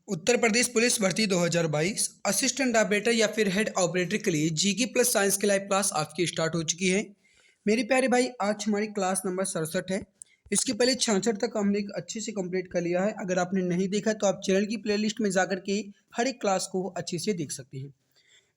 Uttar Pradesh police भर्ती 2022 assistant operator या फिर हेड ऑपरेटर के लिए जीके प्लस साइंस की लाइव क्लास आपकी स्टार्ट हो चुकी है। मेरे प्यारे भाई, आज हमारी क्लास नंबर 67 है। इसके पहले 66 तक हमने एक अच्छे से कंप्लीट कर लिया है। अगर आपने नहीं देखा तो आप चैनल की प्लेलिस्ट में जाकर के हर एक क्लास को अच्छे से देख सकते हैं।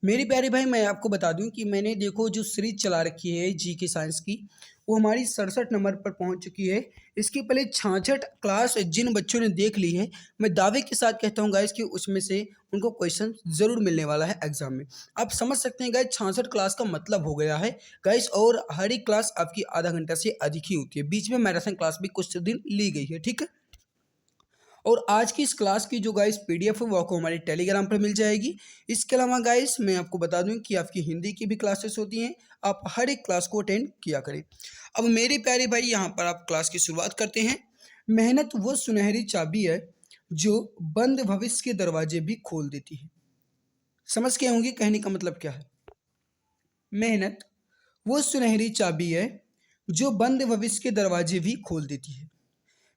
मेरे प्यारे भाई, मैं आपको बता दूं कि मैंने देखो जो सीरीज चला रखी है जीके साइंस की, वो हमारी 67 नंबर पर पहुंच चुकी है। इसके पहले 66 क्लास जिन बच्चों ने देख ली है, मैं दावे के साथ कहता हूं गाइस कि उसमें से उनको क्वेश्चन ज़रूर मिलने वाला है एग्जाम में। आप समझ सकते हैं गाइस, 66 क्लास का मतलब हो गया है गाइस। और हर एक क्लास आपकी आधा घंटा से अधिक ही होती है। बीच में मैराथन क्लास भी कुछ दिन ली गई है, ठीक है। और आज की इस क्लास की जो गाइस पीडीएफ है वो आपको हमारे टेलीग्राम पर मिल जाएगी। इसके अलावा गाइस मैं आपको बता दूं कि आपकी हिंदी की भी क्लासेस होती हैं। आप हर एक क्लास को अटेंड किया करें। अब मेरे प्यारे भाई, यहाँ पर आप क्लास की शुरुआत करते हैं। मेहनत वो सुनहरी चाबी है जो बंद भविष्य के दरवाजे भी खोल देती है। समझ के होंगे कहने का मतलब क्या है। मेहनत वो सुनहरी चाबी है जो बंद भविष्य के दरवाजे भी खोल देती है।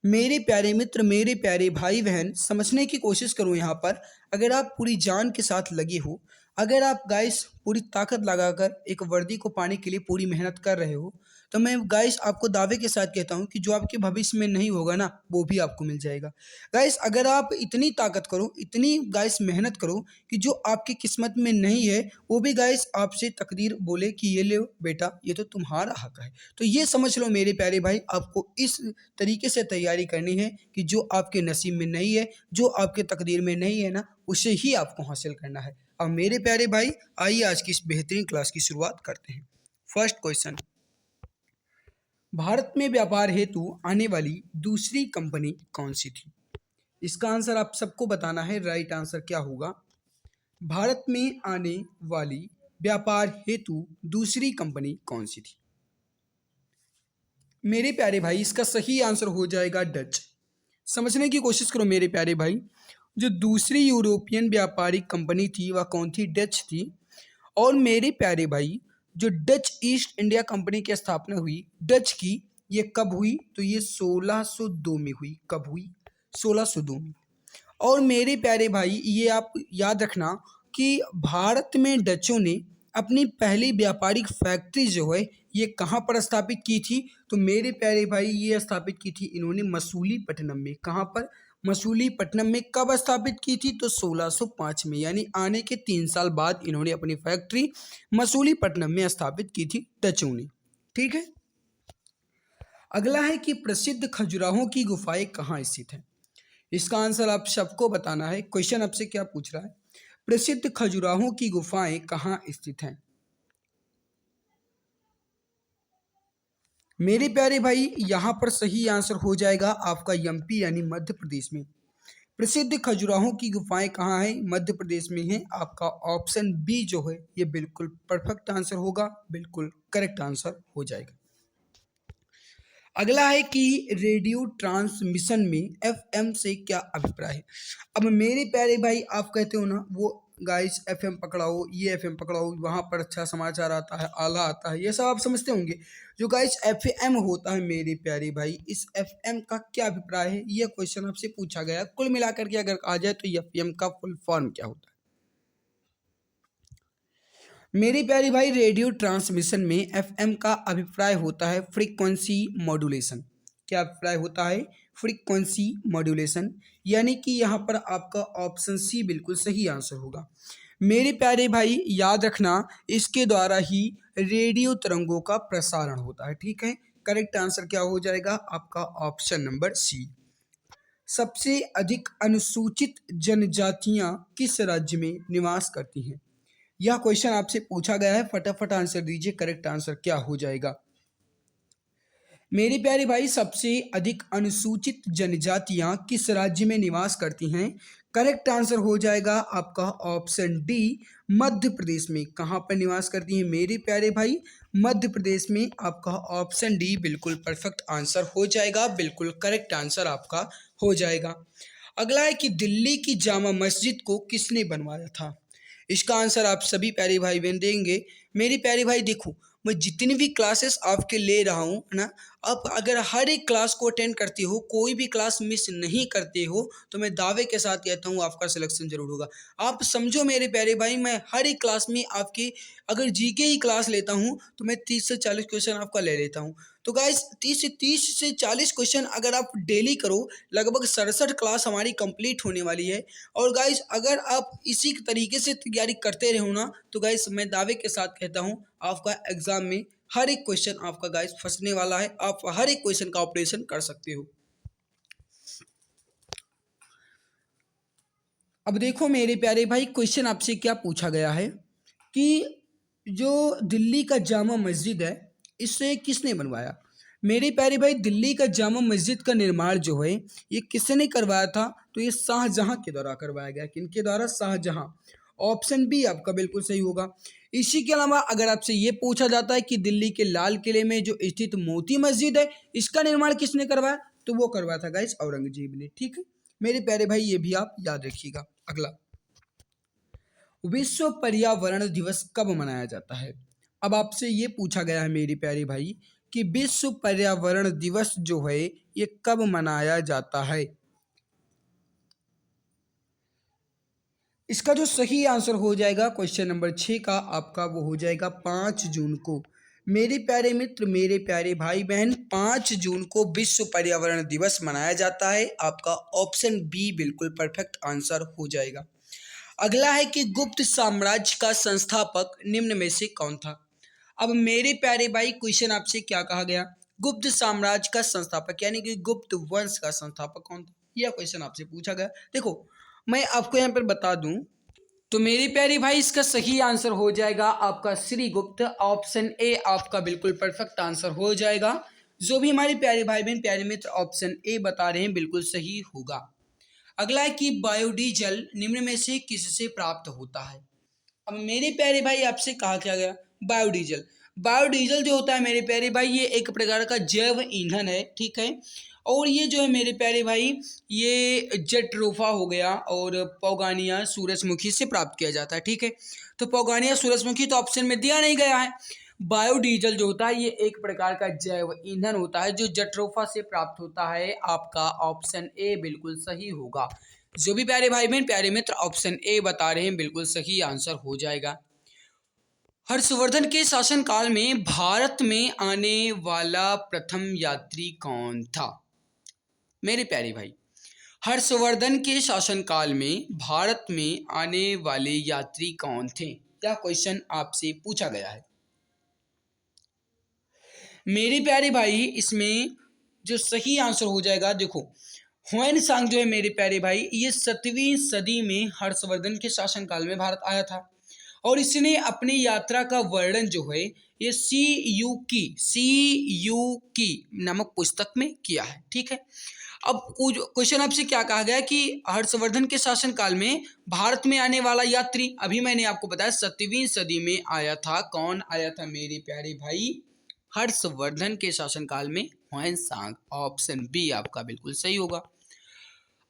मेरे प्यारे मित्र, मेरे प्यारे भाई बहन, समझने की कोशिश करो यहाँ पर। अगर आप पूरी जान के साथ लगे हो, अगर आप गाइस पूरी ताकत लगाकर एक वर्दी को पाने के लिए पूरी मेहनत कर रहे हो, तो मैं गाइस आपको दावे के साथ कहता हूँ कि जो आपके भविष्य में नहीं होगा ना, वो भी आपको मिल जाएगा। गाइस अगर आप इतनी ताकत करो, इतनी गाइस मेहनत करो कि जो आपकी किस्मत में नहीं है वो भी गाइस आपसे तकदीर बोले कि ये लो बेटा, ये तो तुम्हारा हक है। तो ये समझ लो मेरे प्यारे भाई, आपको इस तरीके से तैयारी करनी है कि जो आपके नसीब में नहीं है, जो आपके तकदीर में नहीं है ना, उसे ही आपको हासिल करना है। अब मेरे प्यारे भाई, आइए आज की इस बेहतरीन क्लास की शुरुआत करते हैं। फर्स्ट क्वेश्चन, भारत में व्यापार हेतु आने वाली दूसरी कंपनी कौन सी थी? इसका आंसर आप सबको बताना है। राइट आंसर क्या होगा? भारत में आने वाली व्यापार हेतु दूसरी कंपनी कौन सी थी? मेरे प्यारे भाई, इसका सही आंसर हो जाएगा डच। समझने की कोशिश करो मेरे प्यारे भाई, जो दूसरी यूरोपियन व्यापारिक कंपनी थी वह कौन थी? डच थी। और मेरे प्यारे भाई, जो डच ईस्ट इंडिया कंपनी की स्थापना हुई डच की, ये कब हुई? तो ये 1602 में हुई। कब हुई? 1602 में। और मेरे प्यारे भाई, ये आप याद रखना कि भारत में डचों ने अपनी पहली व्यापारिक फैक्ट्री जो है ये कहाँ पर स्थापित की थी? तो मेरे प्यारे भाई, ये स्थापित की थी इन्होंने मसूलीपट्टनम में। कहाँ पर? मसूलीपट्टनम में। कब स्थापित की थी? तो 1605 में, यानी आने के 3 साल बाद इन्होंने अपनी फैक्ट्री मसूलीपट्टनम में स्थापित की थी डचों ने, ठीक है। अगला है कि प्रसिद्ध खजुराहों की गुफाएं कहाँ स्थित हैं? इसका आंसर आप सबको बताना है। क्वेश्चन आपसे क्या पूछ रहा है? प्रसिद्ध खजुराहों की गुफाएं कहाँ स्थित हैं? मेरे प्यारे भाई, यहाँ पर सही आंसर हो जाएगा आपका एमपी यानी मध्य प्रदेश में। प्रसिद्ध खजुराहों की गुफाएं कहाँ हैं? मध्य प्रदेश में है। आपका ऑप्शन बी जो है ये बिल्कुल परफेक्ट आंसर होगा, बिल्कुल करेक्ट आंसर हो जाएगा। अगला है कि रेडियो ट्रांसमिशन में एफएम से क्या अभिप्राय है? अब मेरे प्यारे भाई, आप कहते हो ना वो गाइस एफएम पकड़ाओ, ये एफएम पकड़ाओ, वहाँ पर अच्छा समाचार आता है, आला आता है, ये सब आप समझते होंगे। जो गाइस एफएम होता है मेरे प्यारे भाई, इस एफएम का क्या अभिप्राय है, ये क्वेश्चन आपसे पूछा गया। कुल मिलाकर के अगर कहा जाए तो एफएम का फुल फॉर्म क्या होता है? मेरे प्यारे भाई, रेडियो ट्रांसमिशन में एफएम का अभिप्राय होता है फ्रीक्वेंसी मॉड्यूलेशन। क्या अभिप्राय होता है? Frequency modulation. यानी कि यहाँ पर आपका ऑप्शन सी बिल्कुल सही आंसर होगा। मेरे प्यारे भाई, याद रखना इसके द्वारा ही रेडियो तरंगों का प्रसारण होता है, ठीक है। करेक्ट आंसर क्या हो जाएगा? आपका ऑप्शन नंबर सी। सबसे अधिक अनुसूचित जनजातियां किस राज्य में निवास करती हैं? यह क्वेश्चन आपसे पूछा गया है, फटाफट आंसर दीजिए। करेक्ट आंसर क्या हो जाएगा? मेरे प्यारे भाई, सबसे अधिक अनुसूचित जनजातियां किस राज्य में निवास करती हैं? करेक्ट आंसर हो जाएगा आपका ऑप्शन डी, मध्य प्रदेश में। कहाँ पर निवास करती हैं मेरे प्यारे भाई? मध्य प्रदेश में। आपका ऑप्शन डी बिल्कुल परफेक्ट आंसर हो जाएगा, बिल्कुल करेक्ट आंसर आपका हो जाएगा। अगला है कि दिल्ली की जामा मस्जिद को किसने बनवाया था? इसका आंसर आप सभी प्यारे भाई बहन देंगे। मेरे प्यारे भाई देखो, मैं जितनी भी क्लासेस आपके ले रहा हूँ है ना, आप अगर हर एक क्लास को अटेंड करते हो, कोई भी क्लास मिस नहीं करते हो, तो मैं दावे के साथ कहता हूँ आपका सिलेक्शन जरूर होगा। आप समझो मेरे प्यारे भाई, मैं हर एक क्लास में आपकी अगर जीके ही क्लास लेता हूँ तो मैं 30 से 40 क्वेश्चन आपका ले लेता हूँ। तो गाइस 30 से 40 क्वेश्चन अगर आप डेली करो, लगभग 67 क्लास हमारी कंप्लीट होने वाली है। और गाइस अगर आप इसी तरीके से तैयारी करते रहो ना, तो गाइस मैं दावे के साथ कहता हूँ आपका एग्जाम में हर एक क्वेश्चन आपका गाइस फंसने वाला है, आप हर एक क्वेश्चन का ऑपरेशन कर सकते हो। अब देखो मेरे प्यारे भाई, क्वेश्चन आपसे क्या पूछा गया है कि जो दिल्ली का जामा मस्जिद है, इसे किसने बनवाया। मेरे प्यारे भाई, दिल्ली का जामा मस्जिद का निर्माण जो है ये किसने करवाया था, तो ये शाहजहां के द्वारा करवाया गया। किनके द्वारा? शाहजहां। ऑप्शन बी आपका बिल्कुल सही होगा। इसी के अलावा अगर आपसे ये पूछा जाता है कि दिल्ली के लाल किले में जो स्थित मोती मस्जिद है, इसका निर्माण किसने करवाया, तो वो करवाया था गाइस औरंगजेब ने। ठीक है मेरे प्यारे भाई, ये भी आप याद रखिएगा। अगला, विश्व पर्यावरण दिवस कब मनाया जाता है। अब आपसे ये पूछा गया है मेरे प्यारे भाई कि विश्व पर्यावरण दिवस जो है ये कब मनाया जाता है। इसका जो सही आंसर हो जाएगा क्वेश्चन नंबर 6 का आपका, वो हो जाएगा 5 जून को। मेरे प्यारे मित्र, मेरे प्यारे भाई बहन, 5 जून को विश्व पर्यावरण दिवस मनाया जाता है। आपका ऑप्शन बी बिल्कुल परफेक्ट आंसर हो जाएगा। अगला है कि गुप्त साम्राज्य का संस्थापक निम्न में से कौन था। अब मेरे प्यारे भाई, क्वेश्चन आपसे क्या कहा गया, गुप्त साम्राज्य का संस्थापक यानी कि गुप्त वंश का संस्थापक कौन था, यह क्वेश्चन आपसे पूछा गया। देखो मैं आपको यहाँ पर बता दूं, तो मेरे प्यारे भाई इसका सही आंसर हो जाएगा आपका श्रीगुप्त। ऑप्शन ए आपका बिल्कुल परफेक्ट आंसर हो जाएगा। जो भी हमारे प्यारे भाई बहन प्यारे मित्र ऑप्शन ए बता रहे हैं बिल्कुल सही होगा। अगला है कि बायोडीजल निम्न में से किससे प्राप्त होता है। अब मेरे प्यारे भाई आपसे कहा क्या गया, बायोडीजल। बायोडीजल जो होता है मेरे प्यारे भाई, ये एक प्रकार का जैव ईंधन है। ठीक है, और ये जो है मेरे प्यारे भाई, ये जेट्रोफा हो गया और पौगानिया सूरजमुखी से प्राप्त किया जाता है। ठीक है, तो पौगानिया सूरजमुखी तो ऑप्शन में दिया नहीं गया है। बायोडीजल जो होता है ये एक प्रकार का जैव ईंधन होता है जो जेट्रोफा से प्राप्त होता है। आपका ऑप्शन ए बिल्कुल सही होगा। जो भी प्यारे भाई बहन प्यारे मित्र ऑप्शन ए बता रहे हैं बिल्कुल सही आंसर हो जाएगा। हर्षवर्धन के शासनकाल में भारत में आने वाला प्रथम यात्री कौन था। मेरे प्यारे भाई, हर्षवर्धन के शासनकाल में भारत में आने वाले यात्री कौन थे, क्या क्वेश्चन आपसे पूछा गया है। मेरे प्यारे भाई इसमें जो सही आंसर हो जाएगा, देखो हुआन सांग जो है मेरे प्यारे भाई, ये 7वीं सदी में हर्षवर्धन के शासनकाल में भारत आया था और इसने अपनी यात्रा का वर्णन जो है ये सी यू की नामक पुस्तक में किया है। ठीक है, अब क्वेश्चन आपसे क्या कहा गया कि हर्षवर्धन के शासनकाल में भारत में आने वाला यात्री, अभी मैंने आपको बताया 7वीं सदी में आया था। कौन आया था मेरे प्यारे भाई, हर्षवर्धन के शासनकाल में हुआन सांग। ऑप्शन बी आपका बिल्कुल सही होगा।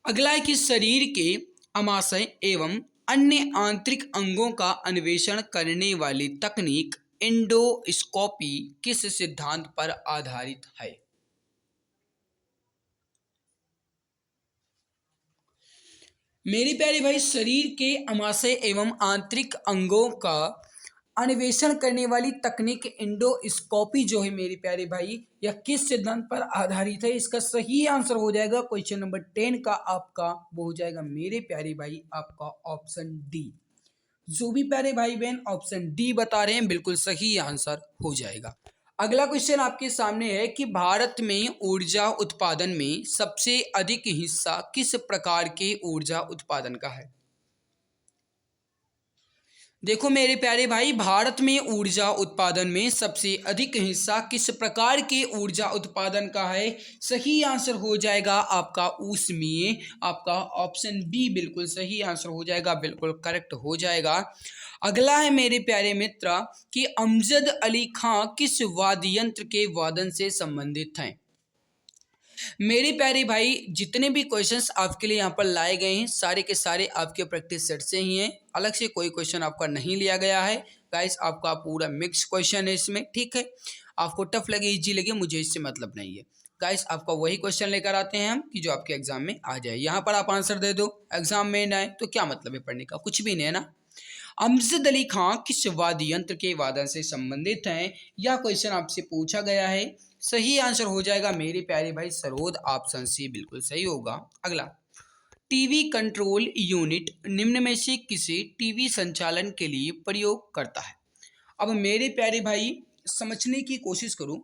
अगला है कि शरीर के अमाशय एवं अन्य आंतरिक अंगों का अन्वेषण करने वाली तकनीक एंडोस्कोपी किस सिद्धांत पर आधारित है। मेरे प्यारे भाई, शरीर के अमाशय एवं आंतरिक अंगों का अन्वेषण करने वाली तकनीक एंडोस्कोपी जो है मेरे प्यारे भाई, यह किस सिद्धांत पर आधारित है। इसका सही आंसर हो जाएगा क्वेश्चन नंबर 10 का आपका, वो हो जाएगा मेरे प्यारे भाई आपका ऑप्शन डी। जो भी प्यारे भाई बहन ऑप्शन डी बता रहे हैं बिल्कुल सही आंसर हो जाएगा। अगला क्वेश्चन आपके सामने है कि भारत में ऊर्जा उत्पादन में सबसे अधिक हिस्सा किस प्रकार के ऊर्जा उत्पादन का है। देखो मेरे प्यारे भाई, भारत में ऊर्जा उत्पादन में सबसे अधिक हिस्सा किस प्रकार के ऊर्जा उत्पादन का है। सही आंसर हो जाएगा आपका ऊष्मीय। आपका ऑप्शन बी बिल्कुल सही आंसर हो जाएगा, बिल्कुल करेक्ट हो जाएगा। अगला है मेरे प्यारे मित्र कि अमजद अली खां किस वाद्य यंत्र के वादन से संबंधित हैं। मेरे प्यारे भाई, जितने भी क्वेश्चंस आपके लिए यहाँ पर लाए गए हैं सारे के सारे आपके प्रैक्टिस सेट से ही हैं, अलग से कोई क्वेश्चन आपका नहीं लिया गया है। गाइस आपका पूरा मिक्स क्वेश्चन है इसमें, ठीक है। आपको टफ लगे इजी लगे मुझे इससे मतलब नहीं है। गाइस आपका वही क्वेश्चन लेकर आते हैं हम कि जो आपके एग्जाम में आ जाए। यहाँ पर आप आंसर दे दो, एग्जाम में ना आए तो क्या मतलब है पढ़ने का, कुछ भी नहीं है ना। अमजद अली खां किस वाद्य यंत्र के वादन से संबंधित हैं, यह क्वेश्चन आपसे पूछा गया है। सही आंसर हो जाएगा मेरे प्यारे भाई सरोद, ऑप्शन सी बिल्कुल सही होगा। अगला, टीवी कंट्रोल यूनिट निम्न में से किसे टीवी संचालन के लिए प्रयोग करता है। अब मेरे प्यारे भाई समझने की कोशिश करो।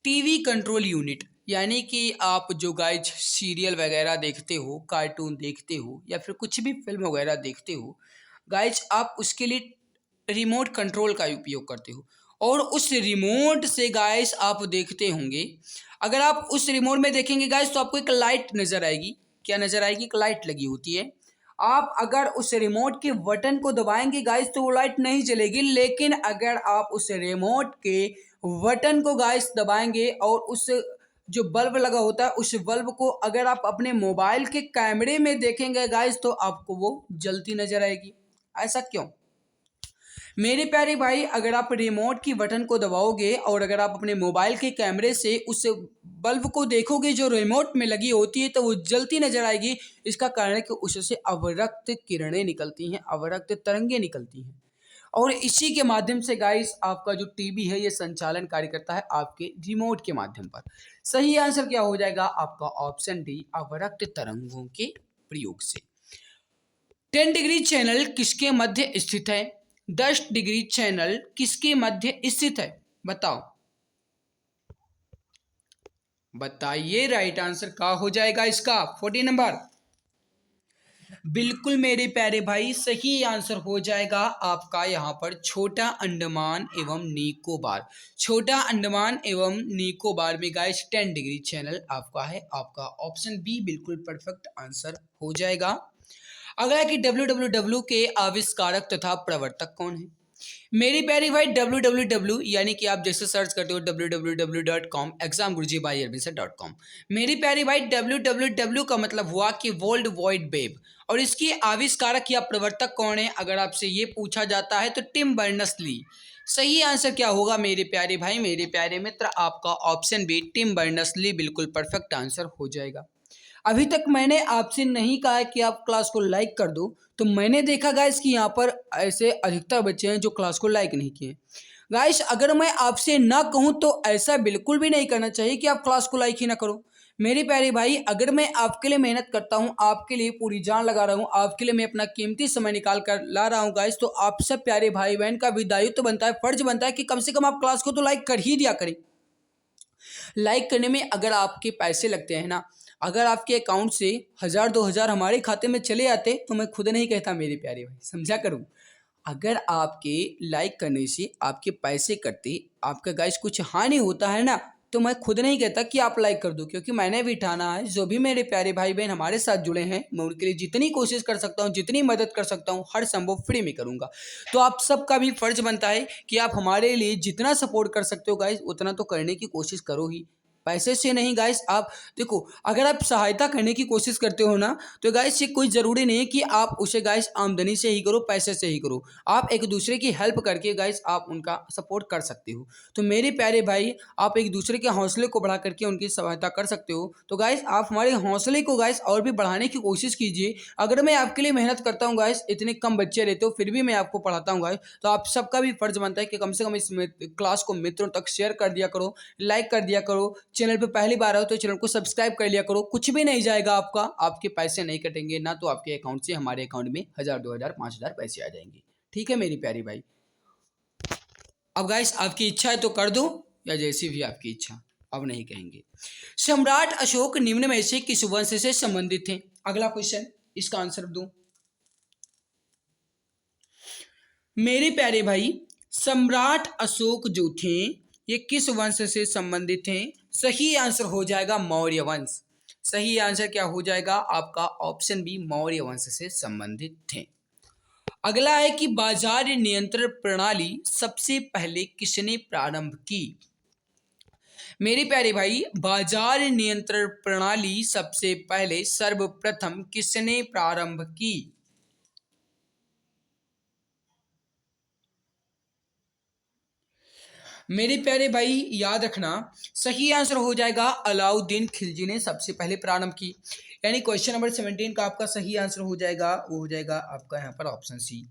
टीवी कंट्रोल यूनिट यानी कि आप जो गाइज सीरियल वगैरह देखते हो, कार्टून देखते हो या फिर कुछ भी फिल्म वगैरह देखते हो गाइज, आप उसके लिए रिमोट कंट्रोल का उपयोग करते हो और उस रिमोट से गाइस आप देखते होंगे। अगर आप उस रिमोट में देखेंगे गाइस तो आपको एक लाइट नजर आएगी। क्या नजर आएगी? एक लाइट लगी होती है। आप अगर उस रिमोट के बटन को दबाएंगे गाइस तो वो लाइट नहीं जलेगी, लेकिन अगर आप उस रिमोट के बटन को गाइस दबाएंगे और उस जो बल्ब लगा होता है उस बल्ब को अगर आप अपने मोबाइल के कैमरे में देखेंगे गाइस तो आपको वो जलती नजर आएगी। ऐसा क्यों? मेरे प्यारे भाई, अगर आप रिमोट की बटन को दबाओगे और अगर आप अपने मोबाइल के कैमरे से उस बल्ब को देखोगे जो रिमोट में लगी होती है तो वो जलती नजर आएगी। इसका कारण है कि उससे अवरक्त किरणें निकलती हैं, अवरक्त तरंगे निकलती हैं और इसी के माध्यम से गाइस आपका जो टीवी है ये संचालन कार्य करता है आपके रिमोट के माध्यम पर। सही आंसर क्या हो जाएगा आपका? ऑप्शन डी, अवरक्त तरंगों के प्रयोग से। 10 डिग्री चैनल किसके मध्य स्थित है? 10 डिग्री चैनल किसके मध्य स्थित है? बताओ, बताइए। राइट आंसर क्या हो जाएगा इसका? 14 नंबर। बिल्कुल मेरे प्यारे भाई, सही आंसर हो जाएगा आपका यहाँ पर छोटा अंडमान एवं निकोबार। छोटा अंडमान एवं निकोबार में गाइस 10 डिग्री चैनल आपका है। आपका ऑप्शन बी बिल्कुल परफेक्ट आंसर हो जाएगा। अगला कि www के आविष्कारक तथा प्रवर्तक कौन है? मेरी प्यारी भाई, www यानी कि आप जैसे सर्च करते हो www.com examgurujibyarbisa.com। मेरी प्यारी भाई, www का मतलब हुआ कि वर्ल्ड वाइड वेब। और इसकी आविष्कारक या प्रवर्तक कौन है अगर आपसे ये पूछा जाता है तो टिम बर्नर्स-ली। सही आंसर क्या होगा मेरे प्यारे भाई, मेरे प्यारे मित्र? आपका ऑप्शन बी, टिम बर्नर्स-ली बिल्कुल परफेक्ट आंसर हो जाएगा। अभी तक मैंने आपसे नहीं कहा है कि आप क्लास को लाइक कर दो, तो मैंने देखा गाइस कि यहाँ पर ऐसे अधिकतर बच्चे हैं जो क्लास को लाइक नहीं किए। गाइस अगर मैं आपसे ना कहूँ तो ऐसा बिल्कुल भी नहीं करना चाहिए कि आप क्लास को लाइक ही ना करो। मेरे प्यारे भाई, अगर मैं आपके लिए मेहनत करता हूँ, आपके लिए पूरी जान लगा रहा हूँ, आपके लिए मैं अपना कीमती समय निकाल कर ला रहा हूँ गाइस, तो आप सब प्यारे भाई बहन का भी दायित्व तो बनता है, फर्ज बनता है कि कम से कम आप क्लास को तो लाइक कर ही दिया करें। लाइक करने में अगर आपके पैसे लगते हैं ना, अगर आपके अकाउंट से 1000-2000 हमारे खाते में चले आते तो मैं खुद नहीं कहता मेरे प्यारे भाई, समझा करूँ। अगर आपके लाइक करने से आपके पैसे कटते, आपका गाइस कुछ हानि होता है ना, तो मैं खुद नहीं कहता कि आप लाइक कर दो, क्योंकि मैंने भी ठाना है जो भी मेरे प्यारे भाई बहन हमारे साथ जुड़े हैं मैं उनके लिए जितनी कोशिश कर सकता हूँ, जितनी मदद कर सकता हूँ, हर संभव फ्री में करूँगा। तो आप सबका भी फर्ज बनता है कि आप हमारे लिए जितना सपोर्ट कर सकते हो गाइस उतना तो करने की कोशिश करो ही, पैसे से नहीं गाइस। आप देखो, अगर आप सहायता करने की कोशिश करते हो ना तो गाइस ये कोई ज़रूरी नहीं है कि आप उसे गाइस आमदनी से ही करो, पैसे से ही करो। आप एक दूसरे की हेल्प करके गाइस आप उनका सपोर्ट कर सकते हो। तो मेरे प्यारे भाई, आप एक दूसरे के हौसले को बढ़ा करके उनकी सहायता कर सकते हो। तो गाइस आप हमारे हौसले को गाइस और भी बढ़ाने की कोशिश कीजिए। अगर मैं आपके लिए मेहनत करता हूँ गाइस, इतने कम बच्चे रहते हो फिर भी मैं आपको पढ़ाता हूँ गाइस, तो आप सबका भी फर्ज बनता है कि कम से कम इस क्लास को मित्रों तक शेयर कर दिया करो, लाइक कर दिया करो। चैनल पे पहली बार आओ तो चैनल को सब्सक्राइब कर लिया करो। कुछ भी नहीं जाएगा आपका, आपके पैसे नहीं कटेंगे ना, तो आपके अकाउंट से हमारे अकाउंट में 1000-2000-5000 पैसे आ जाएंगे। ठीक है मेरी प्यारी भाई। अब गाइस आपकी इच्छा है तो कर दो, या जैसी भी आपकी इच्छा, अब नहीं कहेंगे। सम्राट अशोक निम्न में से किस वंश से संबंधित थे? अगला क्वेश्चन, इसका आंसर दो मेरे प्यारे भाई। सम्राट अशोक जो थे ये किस वंश से संबंधित थे? सही आंसर हो जाएगा मौर्य वंश। सही आंसर क्या हो जाएगा आपका? ऑप्शन बी, मौर्य वंश से संबंधित थे। अगला है कि बाजार नियंत्रण प्रणाली सबसे पहले किसने प्रारंभ की? मेरे प्यारे भाई, बाजार नियंत्रण प्रणाली सबसे पहले सर्वप्रथम किसने प्रारंभ की? मेरे प्यारे भाई याद रखना, सही आंसर हो जाएगा अलाउद्दीन खिलजी ने सबसे पहले प्रारंभ की। यानी क्वेश्चन नंबर 17 का आपका सही आंसर हो जाएगा, वो हो जाएगा आपका यहाँ पर ऑप्शन सी।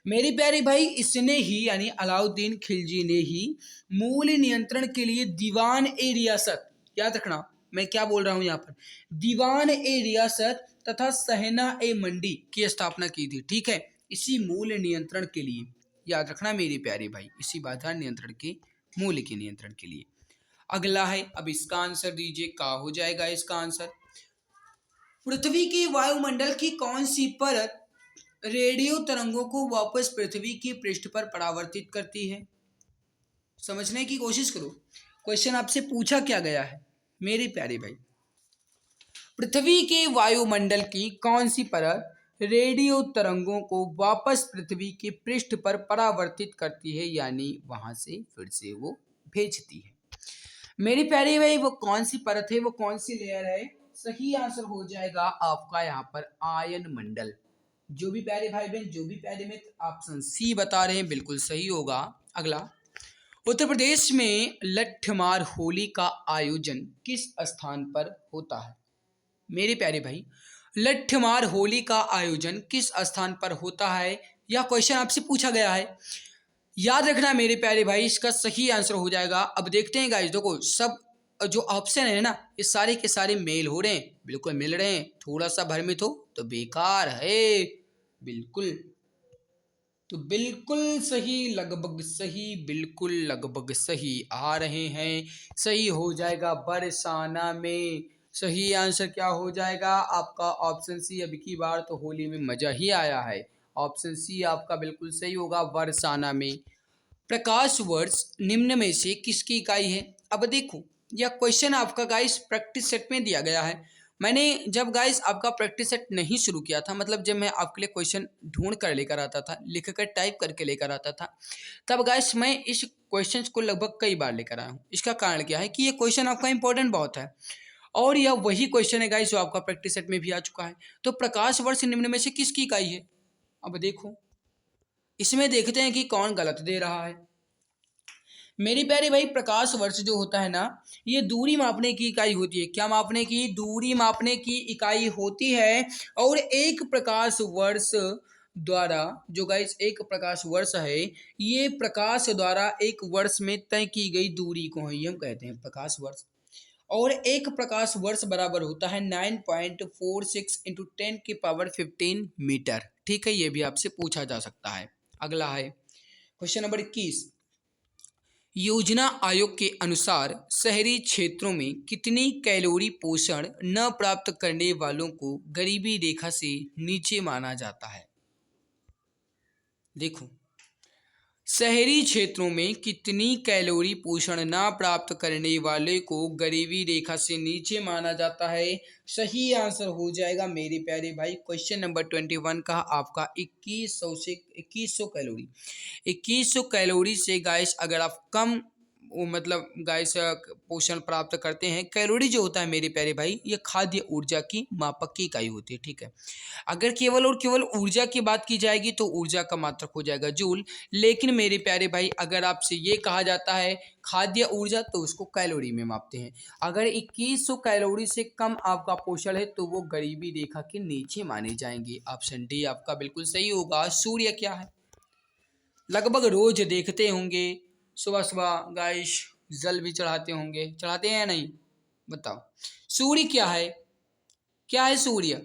मेरे प्यारे भाई इसने ही यानी अलाउद्दीन खिलजी ने ही मूल नियंत्रण के लिए दीवान ए रियासत, याद रखना मैं क्या बोल रहा हूँ यहाँ पर, दीवान ए रियासत तथा सहना ए मंडी की स्थापना की थी। ठीक है, इसी मूल नियंत्रण के लिए, याद रखना मेरे प्यारे भाई, इसी बाजार नियंत्रण के मूल्य के नियंत्रण के लिए। अगला है, अब इसका आंसर दीजिए, क्या हो जाएगा इसका आंसर। पृथ्वी की वायुमंडल की कौन सी परत रेडियो तरंगों को वापस पृथ्वी की पृष्ठ पर परावर्तित करती है? समझने की कोशिश करो, क्वेश्चन आपसे पूछा क्या गया है मेरे प्यारे भाई। पृथ्वी के वायुमंडल की कौन सी परत रेडियो तरंगों को वापस पृथ्वी के पृष्ठ पर परावर्तित करती है, यानी वहां से फिर से वो भेजती है। मेरी प्यारी भाई वो कौन सी परत है, वो कौन सी लेयर है? सही आंसर हो जाएगा आपका यहाँ पर आयन मंडल। जो भी प्यारे भाई बहन, जो भी प्यारे मित्र ऑप्शन सी बता रहे हैं बिल्कुल सही होगा। अगला, उत्तर प्रदेश में लट्ठमार होली का आयोजन किस स्थान पर होता है? मेरे प्यारे भाई लट्ठमार होली का आयोजन किस स्थान पर होता है, यह क्वेश्चन आपसे पूछा गया है। याद रखना मेरे प्यारे भाई, इसका सही आंसर हो जाएगा, अब देखते हैं गाइस, देखो सब जो ऑप्शन है ना ये सारे के सारे मेल हो रहे हैं, बिल्कुल मिल रहे हैं। थोड़ा सा भ्रमित हो तो बेकार है, बिल्कुल तो बिल्कुल सही, लगभग सही, बिल्कुल लगभग सही आ रहे हैं। सही हो जाएगा बरसाना में। सही आंसर क्या हो जाएगा आपका? Option C. अब की बार तो होली में मजा ही आया है, ऑप्शन सी आपका बिल्कुल सही होगा, बरसाना में। प्रकाश वर्ष निम्न में से किसकी इकाई है? अब देखो यह क्वेश्चन आपका गाइस प्रैक्टिस सेट में दिया गया है। मैंने जब गाइस आपका प्रैक्टिस सेट नहीं शुरू किया था, मतलब जब मैं आपके लिए क्वेश्चन ढूंढ कर लेकर आता था, लिख कर टाइप करके लेकर आता था, तब गाइस मैं इस क्वेश्चन को लगभग कई बार लेकर आया हूँ। इसका कारण क्या है कि ये क्वेश्चन आपका इंपॉर्टेंट बहुत है, और यह वही क्वेश्चन है गाइस जो आपका प्रैक्टिस सेट में भी आ चुका है। तो प्रकाश वर्ष निम्न में से किसकी इकाई है? अब देखो इसमें देखते हैं कि कौन गलत दे रहा है। मेरी प्यारे भाई प्रकाश वर्ष जो होता है ना, ये दूरी मापने की इकाई होती है। क्या मापने की? दूरी मापने की इकाई होती है। और एक प्रकाश वर्ष द्वारा, जो गाइस एक प्रकाश वर्ष है, ये प्रकाश द्वारा एक वर्ष में तय की गई दूरी को ही हम कहते हैं प्रकाश वर्ष। और एक प्रकाश वर्ष बराबर होता है 9.46 इंटू 10 की पावर 15 मीटर। ठीक है, ये भी आपसे पूछा जा सकता है। अगला है क्वेश्चन नंबर 21। योजना आयोग के अनुसार शहरी क्षेत्रों में कितनी कैलोरी पोषण न प्राप्त करने वालों को गरीबी रेखा से नीचे माना जाता है? देखो, शहरी क्षेत्रों में कितनी कैलोरी पोषण न प्राप्त करने वाले को गरीबी रेखा से नीचे माना जाता है? सही आंसर हो जाएगा मेरे प्यारे भाई क्वेश्चन नंबर 21 का आपका 2100 से 2100 कैलोरी। 2100 कैलोरी से गाइस अगर आप कम मतलब गाइस पोषण प्राप्त करते हैं, कैलोरी जो होता है मेरे प्यारे भाई ये खाद्य ऊर्जा की मापक की इकाई होती है। ठीक है, अगर केवल और केवल ऊर्जा की बात की जाएगी तो ऊर्जा का मात्रक हो जाएगा जूल, लेकिन मेरे प्यारे भाई अगर आपसे ये कहा जाता है खाद्य ऊर्जा तो उसको कैलोरी में मापते हैं। अगर 2100 कैलोरी से कम आपका पोषण है तो वो गरीबी रेखा के नीचे माने जाएंगे। ऑप्शन डी आपका बिल्कुल सही होगा। सूर्य क्या है? लगभग रोज देखते होंगे सुबह सुबह गाइस जल भी चढ़ाते होंगे, चढ़ाते हैं या नहीं? बताओ सूर्य क्या है? क्या है सूर्य?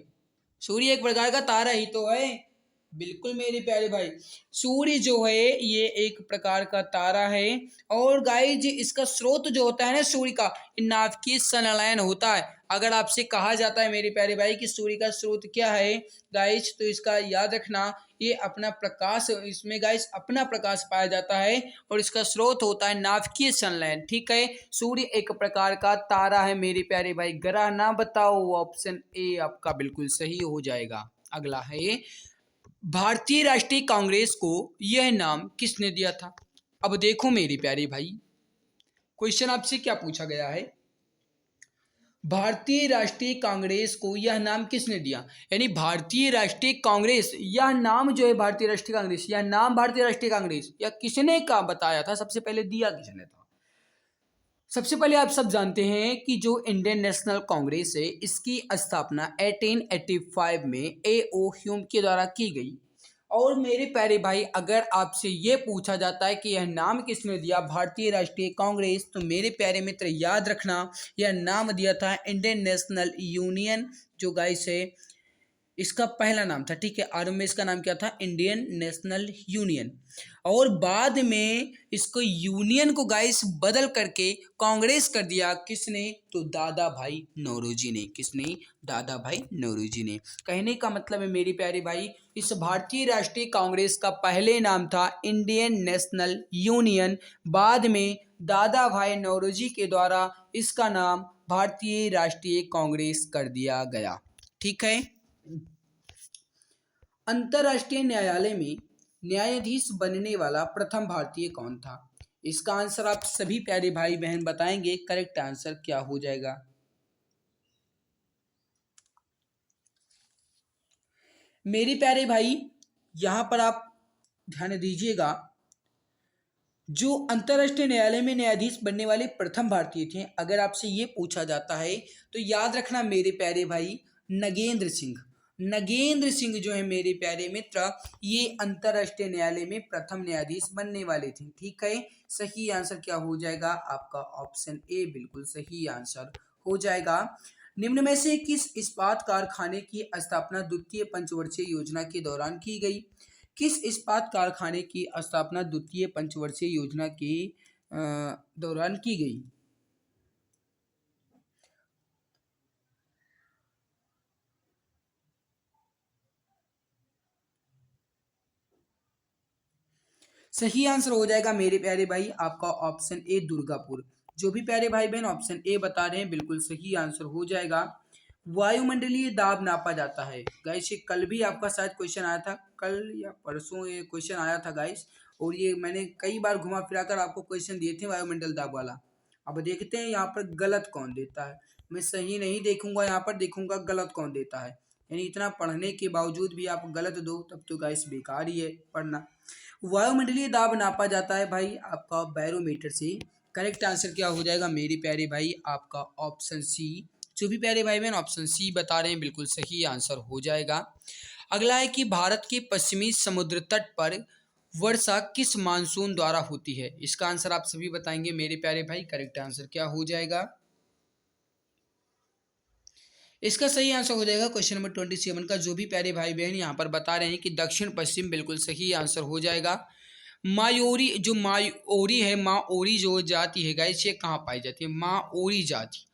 सूर्य एक प्रकार का तारा ही तो है। बिल्कुल मेरे प्यारे भाई, सूर्य जो है ये एक प्रकार का तारा है। और गाइज इसका स्रोत जो होता है ना सूर्य का, नाभिकीय संलयन होता है। अगर आपसे कहा जाता है मेरे प्यारे भाई कि सूर्य का स्रोत क्या है गाइज, तो इसका याद रखना ये अपना प्रकाश, इसमें गाइज अपना प्रकाश पाया जाता है और इसका स्रोत होता है नाभिकीय संलयन। ठीक है, सूर्य एक प्रकार का तारा है मेरे प्यारे भाई। ग्रह ना बताओ, ऑप्शन ए आपका बिल्कुल सही हो जाएगा। अगला है भारतीय राष्ट्रीय कांग्रेस को यह नाम किसने दिया था? अब देखो मेरी प्यारी भाई क्वेश्चन आपसे क्या पूछा गया है। भारतीय राष्ट्रीय कांग्रेस को यह नाम किसने दिया? यानी भारतीय राष्ट्रीय कांग्रेस, यह नाम जो है भारतीय राष्ट्रीय कांग्रेस, यह नाम भारतीय राष्ट्रीय कांग्रेस यह किसने का बताया था, सबसे पहले दिया किसने था? सबसे पहले आप सब जानते हैं कि जो इंडियन नेशनल कांग्रेस है इसकी स्थापना 1885 में A.O. ह्यूम के द्वारा की गई। और मेरे प्यारे भाई, अगर आपसे ये पूछा जाता है कि यह नाम किसने दिया भारतीय राष्ट्रीय कांग्रेस, तो मेरे प्यारे मित्र याद रखना यह नाम दिया था इंडियन नेशनल यूनियन, जो गाइस है इसका पहला नाम था। ठीक है, आरंभ में इसका नाम क्या था? Indian national union. और बाद में इसको यूनियन को गाइस बदल करके कांग्रेस कर दिया। किसने? तो दादा भाई नौरोजी ने। किसने? दादा भाई नौरोजी ने। कहने का मतलब है मेरी प्यारे भाई, इस भारतीय राष्ट्रीय कांग्रेस का पहले नाम था इंडियन नेशनल यूनियन, बाद में दादा भाई नौरोजी के द्वारा इसका नाम भारतीय राष्ट्रीय कांग्रेस कर दिया गया। ठीक है। अंतर्राष्ट्रीय न्यायालय में न्यायाधीश बनने वाला प्रथम भारतीय कौन था? इसका आंसर आप सभी प्यारे भाई बहन बताएंगे। करेक्ट आंसर क्या हो जाएगा? मेरे प्यारे भाई, यहां पर आप ध्यान दीजिएगा, जो अंतर्राष्ट्रीय न्यायालय में न्यायाधीश बनने वाले प्रथम भारतीय थे, अगर आपसे ये पूछा जाता है तो याद रखना मेरे प्यारे भाई, नगेंद्र सिंह। नगेंद्र सिंह जो है मेरे प्यारे मित्र, ये अंतर्राष्ट्रीय न्यायालय में प्रथम न्यायाधीश बनने वाले थे। ठीक है, सही आंसर क्या हो जाएगा आपका? ऑप्शन ए बिल्कुल सही आंसर हो जाएगा। निम्न में से किस इस्पात कारखाने की स्थापना द्वितीय पंचवर्षीय योजना के दौरान की गई? किस इस्पात कारखाने की स्थापना द्वितीय पंचवर्षीय योजना के दौरान की गई? सही आंसर हो जाएगा मेरे प्यारे भाई आपका ऑप्शन ए दुर्गापुर। जो भी प्यारे भाई बहन ऑप्शन ए बता रहे हैं बिल्कुल सही आंसर हो जाएगा। वायुमंडलीय दाब नापा जाता है गाइस, ये कल भी आपका शायद क्वेश्चन आया था, कल या परसों ये क्वेश्चन आया था गाइस, और ये मैंने कई बार घुमा फिरा कर आपको क्वेश्चन दिए थे वायुमंडल दाब वाला। अब देखते हैं यहाँ पर गलत कौन देता है। मैं सही नहीं देखूंगा, यहाँ पर देखूंगा गलत कौन देता है। यानी इतना पढ़ने के बावजूद भी आप गलत दो, तब तो गाइस बेकार ही है पढ़ना। वायुमंडलीय दाब नापा जाता है भाई आपका बैरोमीटर से। करेक्ट आंसर क्या हो जाएगा मेरे प्यारे भाई? आपका ऑप्शन सी। जो भी प्यारे भाई बहन ऑप्शन सी बता रहे हैं बिल्कुल सही आंसर हो जाएगा। अगला है कि भारत के पश्चिमी समुद्र तट पर वर्षा किस मानसून द्वारा होती है? इसका आंसर आप सभी बताएंगे मेरे प्यारे भाई। करेक्ट आंसर क्या हो जाएगा? इसका सही आंसर हो जाएगा क्वेश्चन नंबर 27 का। जो भी प्यारे भाई बहन यहाँ पर बता रहे हैं कि दक्षिण पश्चिम, बिल्कुल सही आंसर हो जाएगा। मायोरी, जो माओरी है, माओरी जो जाति है गाइस, ये कहाँ पाई जाती है? माओरी जाति।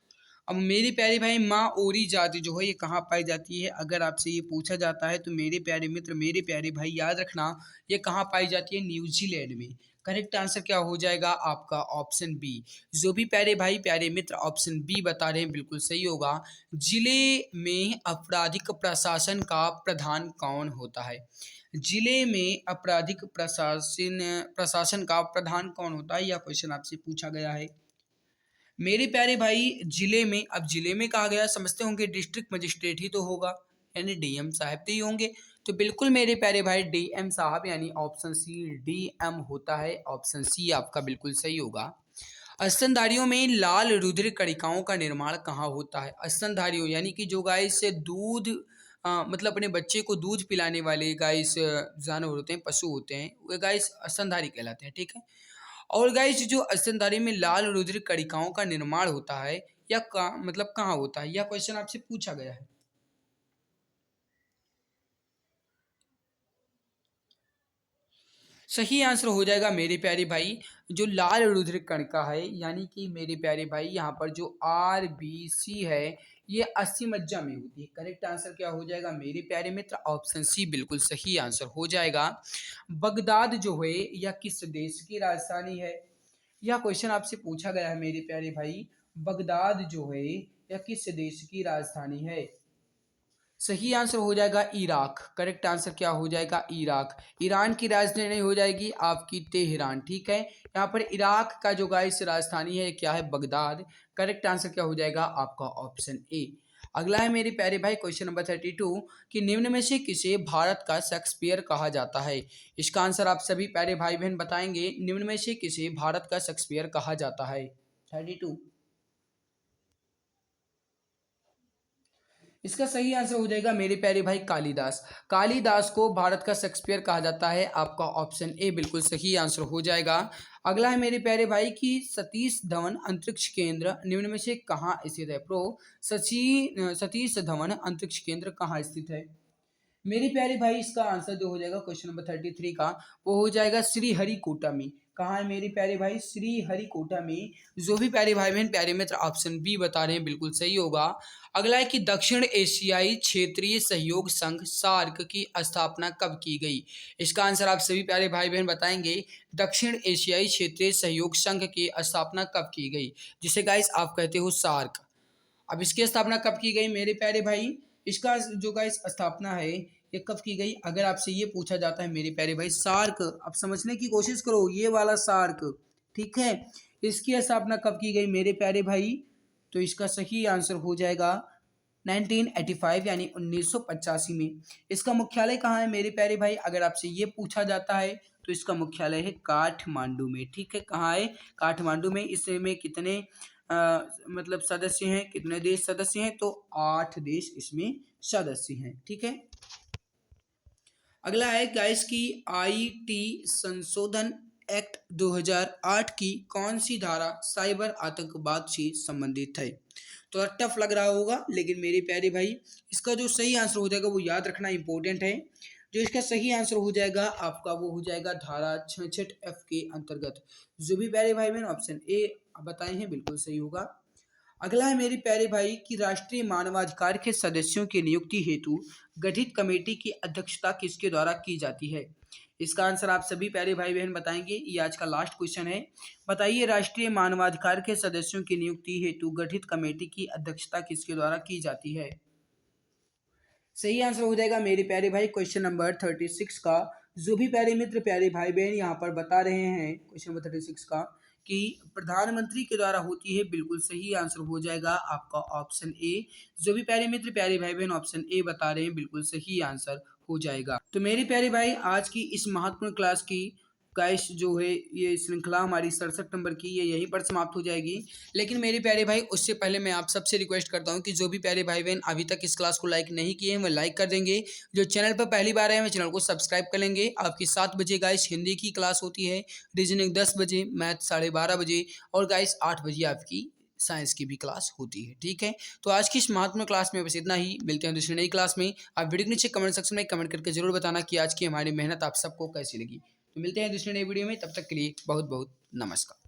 अब मेरे प्यारे भाई, माओरी जाति जो है ये कहाँ पाई जाती है? अगर आपसे ये पूछा जाता है तो मेरे प्यारे मित्र, मेरे प्यारे भाई याद रखना, ये कहाँ पाई जाती है? न्यूजीलैंड में। करेक्ट आंसर क्या हो जाएगा आपका? Option B. जो भी प्यारे भाई प्यारे मित्र ऑप्शन बी बता रहे हैं बिल्कुल सही होगा। जिले में आपराधिक प्रशासन का प्रधान कौन होता है? जिले में आपराधिक प्रशासन का प्रधान कौन होता है? यह क्वेश्चन आपसे पूछा गया है मेरे प्यारे भाई। जिले में, अब जिले में कहा गया, समझते होंगे डिस्ट्रिक्ट मजिस्ट्रेट ही तो होगा, यानी डीएम साहब तो ही होंगे। तो बिल्कुल मेरे प्यारे भाई डीएम साहब, यानी ऑप्शन सी डीएम होता है। ऑप्शन सी आपका बिल्कुल सही होगा। स्तनधारियों में लाल रुधिर कणिकाओं का निर्माण कहाँ होता है? स्तनधारियों यानी कि जो गाय से दूध मतलब अपने बच्चे को दूध पिलाने वाले गाय जानवर होते हैं, पशु होते हैं, वे गाय स्तनधारी कहलाते हैं। ठीक है। और गाइस जो स्तनधारी में लाल रुधिर कणिकाओं का निर्माण होता है या मतलब कहाँ होता है? यह क्वेश्चन आपसे पूछा गया है। सही आंसर हो जाएगा मेरे प्यारे भाई, जो लाल रुधिर कणिका है, यानी कि मेरे प्यारे भाई यहाँ पर जो आरबीसी है, ये अस्थि मज्जा में होती है। करेक्ट आंसर क्या हो जाएगा मेरे प्यारे मित्र? ऑप्शन सी बिल्कुल सही आंसर हो जाएगा। बगदाद जो है यह किस देश की राजधानी है? यह क्वेश्चन आपसे पूछा गया है मेरे प्यारे भाई। बगदाद जो है यह किस देश की राजधानी है? सही आंसर हो जाएगा इराक। करेक्ट आंसर क्या हो जाएगा? इराक। ईरान की राजधानी हो जाएगी आपकी तेहरान। ठीक है, यहाँ पर इराक का जो गाइस राजधानी है क्या है? बगदाद। करेक्ट आंसर क्या हो जाएगा आपका ऑप्शन ए। अगला है मेरे प्यारे भाई क्वेश्चन नंबर 32 कि निम्न में से किसे भारत का शेक्सपियर कहा जाता है। इसका आंसर आप सभी प्यारे भाई बहन बताएंगे, निम्न में से किसे भारत का शेक्सपियर कहा जाता है। 32। इसका सही आंसर हो जाएगा मेरे प्यारे भाई कालिदास। कालिदास को भारत का शेक्सपियर कहा जाता है, आपका ऑप्शन ए बिल्कुल सही आंसर हो जाएगा। अगला है मेरे प्यारे भाई कि सतीश धवन अंतरिक्ष केंद्र निम्न में से कहाँ स्थित है। सतीश धवन अंतरिक्ष केंद्र कहाँ स्थित है। मेरे प्यारे भाई इसका आंसर जो हो जाएगा क्वेश्चन नंबर 33 का वो हो जाएगा श्रीहरिकोटा में। कहाँ है मेरे प्यारे भाई, श्रीहरिकोटा में। जो भी प्यारे भाई बहन प्यारे मित्र ऑप्शन बी बता रहे हैं बिल्कुल सही होगा। अगला है कि दक्षिण एशियाई क्षेत्रीय सहयोग संघ सार्क की स्थापना कब की गई। इसका आंसर आप सभी प्यारे भाई बहन बताएंगे, दक्षिण एशियाई क्षेत्रीय सहयोग संघ की स्थापना कब की गई, जिसे गाइस आप कहते हो सार्क। अब इसकी स्थापना कब की गई मेरे प्यारे भाई, इसका जो गाइस स्थापना है ये कब की गई, अगर आपसे ये पूछा जाता है मेरे प्यारे भाई सार्क, अब समझने की कोशिश करो ये वाला सार्क, ठीक है। इसकी स्थापना कब की गई मेरे प्यारे भाई, तो इसका सही आंसर हो जाएगा 1985 यानी 1985 में। इसका मुख्यालय कहाँ है मेरे प्यारे भाई, अगर आपसे ये पूछा जाता है तो इसका मुख्यालय है काठमांडू में, ठीक है। कहाँ है, काठमांडू में। इसमें कितने मतलब सदस्य हैं, कितने देश सदस्य हैं, तो 8 देश इसमें सदस्य हैं, ठीक है। अगला है गाइस की आईटी संशोधन एक्ट 2008 की कौन सी धारा साइबर आतंकवाद से संबंधित है। तो टफ लग रहा होगा लेकिन मेरे प्यारे भाई इसका जो सही आंसर हो जाएगा वो याद रखना इंपॉर्टेंट है। जो इसका सही आंसर हो जाएगा आपका वो हो जाएगा धारा 66F के अंतर्गत। जो भी प्यारे भाई बहन ऑप्शन ए बताए हैं बिल्कुल सही होगा। अगला है मेरे प्यारे भाई कि राष्ट्रीय मानवाधिकार के सदस्यों की नियुक्ति हेतु गठित कमेटी की अध्यक्षता किसके द्वारा की जाती है। इसका आंसर आप सभी प्यारे भाई बहन बताएंगे, ये आज का लास्ट क्वेश्चन है। बताइए राष्ट्रीय मानवाधिकार के सदस्यों की नियुक्ति हेतु गठित कमेटी की अध्यक्षता किसके द्वारा की जाती है। सही आंसर हो जाएगा मेरे प्यारे भाई क्वेश्चन नंबर 36 का। जो भी प्यारे मित्र प्यारे भाई बहन यहाँ पर बता रहे हैं क्वेश्चन नंबर 36 का कि प्रधानमंत्री के द्वारा होती है, बिल्कुल सही आंसर हो जाएगा आपका ऑप्शन ए। जो भी प्यारे मित्र प्यारे भाई बहन ऑप्शन ए बता रहे हैं बिल्कुल सही आंसर हो जाएगा। तो मेरे प्यारे भाई आज की इस महत्वपूर्ण क्लास की गाइस जो है ये श्रृंखला हमारी 67 नंबर की ये यहीं पर समाप्त हो जाएगी। लेकिन मेरे प्यारे भाई उससे पहले मैं आप सबसे रिक्वेस्ट करता हूं कि जो भी प्यारे भाई बहन अभी तक इस क्लास को लाइक नहीं किए हैं वो लाइक कर देंगे। जो चैनल पर पहली बार आए हैं वो चैनल को सब्सक्राइब कर लेंगे। आपकी 7 बजे गाइस हिंदी की क्लास होती है, रीजनिंग 10 बजे, मैथ 12:30 बजे और गाइस 8 बजे आपकी साइंस की भी क्लास होती है, ठीक है। तो आज की इस महत्वपूर्ण क्लास में बस इतना ही, मिलते हैं दूसरी नई क्लास में। आप वीडियो के नीचे कमेंट सेक्शन में कमेंट करके जरूर बताना कि आज की हमारी मेहनत आप सबको कैसी लगी। तो मिलते हैं दूसरी नई वीडियो में, तब तक के लिए बहुत बहुत नमस्कार।